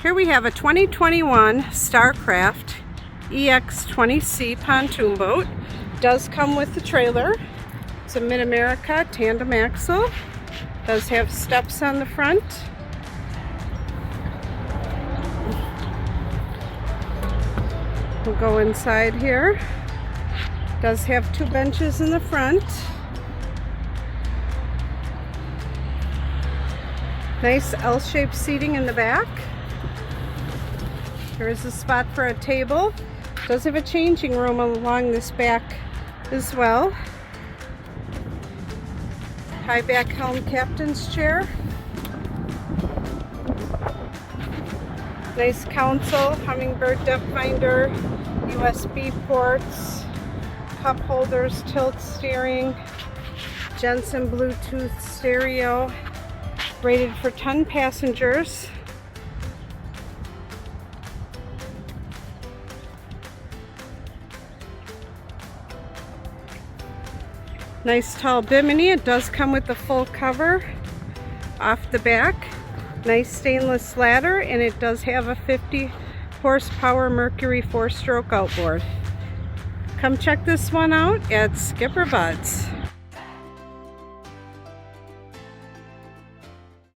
Here we have a 2021 Starcraft EX20C Pontoon boat. Does come with the trailer. It's a Mid-America tandem axle. Does have steps on the front. We'll go inside here. Does have 2 benches in the front. Nice L-shaped seating in the back. There is a spot for a table. Does have a changing room along this back as well. High back helm captain's chair. Nice console, hummingbird depth finder, USB ports, cup holders, tilt steering, Jensen Bluetooth stereo, rated for 10 passengers. Nice tall Bimini. It does come with the full cover off the back. Nice stainless ladder, and it does have a 50 horsepower Mercury 4-stroke outboard. Come check this one out at SkipperBud's.